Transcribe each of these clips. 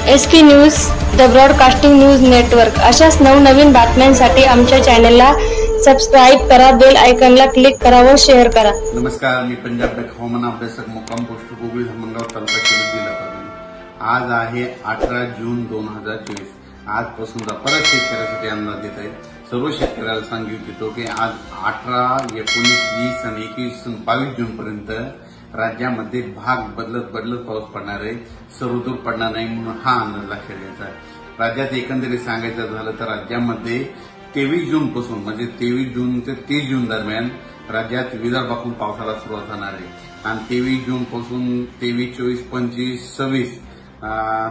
SK news, the broadcasting news network अशाच नवनवीन बातम्यांसाठी आमच्या चॅनलला सबस्क्राईब करा, बेल आयकॉनला क्लिक करा व शेअर करा। नमस्कार, मी पंजाब हवामान अभ्यासक मुक्काम पोस्ट गोगळी धामणगाव तालुका शिरूर जिल्हा परभणी। आज आहे 18 जून 2024। आजपासूनचा परत शेतकऱ्यासाठी अंदाज देत आहे। सर्व शेतकऱ्याला सांगू इच्छितो की आज 18, 19, 20 आणि 21 आणि 22 जून पर्यंत राज्यामध्ये भाग बदलत पाऊस पडणार आहे। सर्वदूर पडणार नाही म्हणून हा अंदाज लक्षात घ्यायचा आहे। राज्यात एकंदरीत सांगायचं झालं तर राज्यामध्ये 23 जून पासून म्हणजे 23 जून ते 30 जून दरम्यान राज्यात विदर्भातून पावसाला सुरुवात होणार आहे आणि 23 जून पासून 23, 24, 25, 26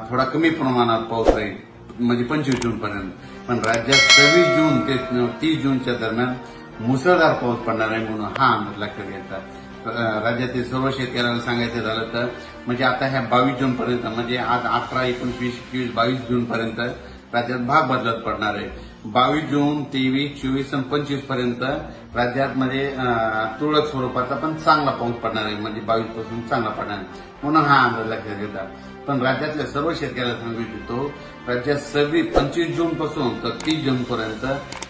थोडा कमी प्रमाणात पाऊस राहील म्हणजे 25 जून पर्यंत। पण राज्यात 26 जून ते 30 जूनच्या दरम्यान मुसळधार पाऊस पडणार आहे म्हणून हा अंदाज लक्षात घ्यायचा। राज्यातील सर्व शेतकऱ्यांना सांगायचं झालं तर म्हणजे आता ह्या 22 जून पर्यंत म्हणजे आज 18, 19, 20, 21, 22 जून पर्यंत राज्यात भाग बदलत पडणार आहे। 22 जून, 23, 24 आणि 25 पर्यंत राज्यात म्हणजे तुरळक स्वरूपाचा पण चांगला पाऊस पडणार आहे म्हणजे 22 पासून चांगला पडणार आहे म्हणून हा अंदाज लक्षात घेतला। पण राज्यातल्या सर्व शेतकऱ्याला सांगू इच्छितो राज्यात 25 जून पासून तर 30 जून पर्यंत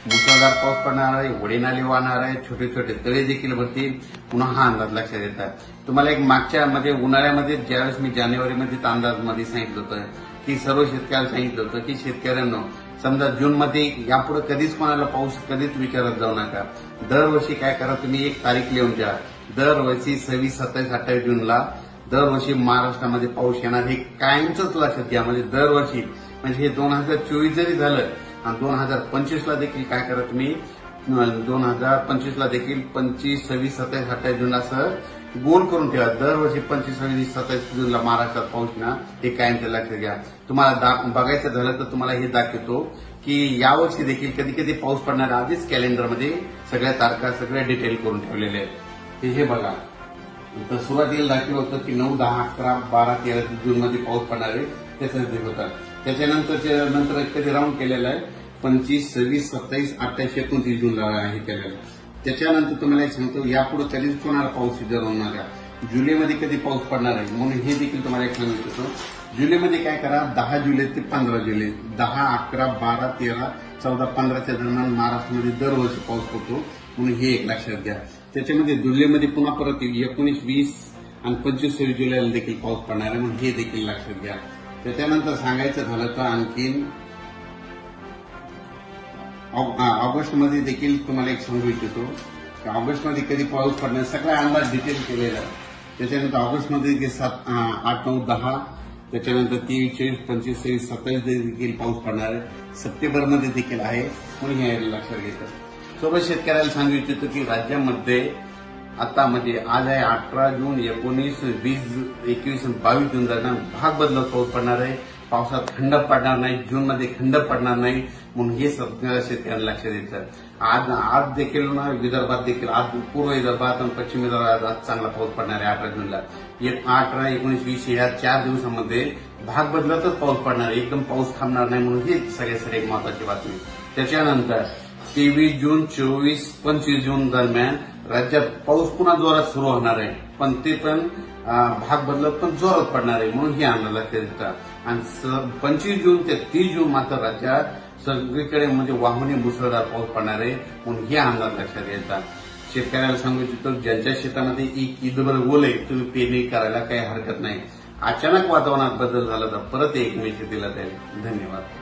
मुसळधार पाऊस पडणार आहे, वडे नाले वाहणार आहे, छोटे छोटे तळे देखील भरतील म्हणून हा अंदाज लक्षात येतात। तुम्हाला एक मागच्या मध्ये उन्हाळ्यामध्ये ज्यावेळेस मी जानेवारीमध्ये अंदाजमध्ये सांगितलं होतं की सर्व शेतकऱ्याला सांगितलं होतं की शेतकऱ्यांना समजा जून मध्ये यापुढे कधीच कोणाला पाऊस कधीच विचारत जाऊ नका। दरवर्षी काय करा तुम्ही एक तारीख लिहून द्या। दरवर्षी 26, 27, 28 जूनला दरवर्षी महाराष्ट्रामध्ये पाऊस येणार हे कायमच लक्षात घ्या। म्हणजे दरवर्षी म्हणजे हे 2024 जरी झालं आणि 2025ला देखील काय करा तुम्ही 2025ला देखील 25, 26, 27, 28 जून असं गोल करून ठेवा। दरवर्षी 25, 26, 27 जूनला महाराष्ट्रात पाऊस ना हे कायमचं लक्षात घ्या। तुम्हाला बघायचं झालं तर तुम्हाला हे दाखवतो की यावर्षी देखील कधी कधी पाऊस पडणार आधीच कॅलेंडरमध्ये सगळ्या तारखा सगळ्या डिटेल करून ठेवलेल्या आहेत। हे बघा तर सुरुवातीला दाखवलं होतं की 9, 10, 11, 12, 13 जून मध्ये पाऊस पडणार आहे त्याचं होता। त्याच्यानंतर कधी राऊंड केलेला आहे 25, 26, 27, 28, 29 जूनला हे केलेलं आहे। त्याच्यानंतर तुम्हाला एक सांगतो यापुढे कधीच कोणाला पाऊस जर होणार आहे जुलैमध्ये कधी पाऊस पडणार आहे म्हणून हे देखील तुम्हाला एक सांगू इच्छितो। जुलैमध्ये काय करा 10 जुलै ते 15 जुलै 10, 11, 12, 13, 14, 15च्या दरम्यान महाराष्ट्रामध्ये दरवर्षी पाऊस पडतो म्हणून हे एक लक्षात घ्या। त्याच्यामध्ये जुलैमध्ये पुन्हा परत 19, 20 आणि 25, 26 जुलैला देखील पाऊस पडणार आहे म्हणून हे देखील लक्षात घ्या। त्याच्यानंतर सांगायचं झालं तर आणखीन ऑगस्टमध्ये देखील तुम्हाला एक सांगू इच्छितो की ऑगस्टमध्ये कधी पाऊस पडणार सगळा अंदाज डिटेल केलेला आहे। त्याच्यानंतर ऑगस्टमध्ये 8, 9, 10 त्याच्यानंतर 23, 24, 25, 26, 27 देखील पाऊस पडणार आहे। सप्टेंबरमध्ये देखील आहे म्हणून हे लक्षात घ्यायचं। सोबत शेतकऱ्याला सांगू इच्छितो की राज्यामध्ये आता म्हणजे आज आहे 18 जून, 19, 20, 21 आणि 22 जून दरम्यान भाग बदलत पाऊस पडणार आहे। पावसात खंड पडणार नाही, जून मध्ये खंड पडणार नाही म्हणून हे सगळ्या शेतकऱ्यांना लक्षात द्यायचं। आज देखील ना विदर्भात देखील आज पूर्व विदर्भात आणि पश्चिम विदर्भात आज चांगला पाऊस पडणार आहे 18 जूनला। 18, 19, 20 या 4 दिवसामध्ये भाग बदलतच पाऊस पडणार आहे, एकदम पाऊस थांबणार नाही म्हणून ही सगळ्यात एक महत्वाची बातमी। त्याच्यानंतर 23 जून, 24, 25 जून दरम्यान राज्यात पाऊस पुन्हा जोरात सुरू होणार आहे पण ते पण भाग बदलत पण जोरात पडणार आहे म्हणून हे अंदाज लक्षात येतात। आणि 25 जून ते 30 जून मात्र राज्यात सगळीकडे म्हणजे वाहुनी मुसळधार पाऊस पडणार आहे म्हणून हे अंदाज लक्षात येतात। शेतकऱ्याला सांगू इच्छितो ज्यांच्या शेतामध्ये ईदभर ओल आहे तुम्ही पेरणी करायला काही हरकत नाही। अचानक वातावरणात बदल झाला तर परत एक मेसेज दिला जाईल। धन्यवाद।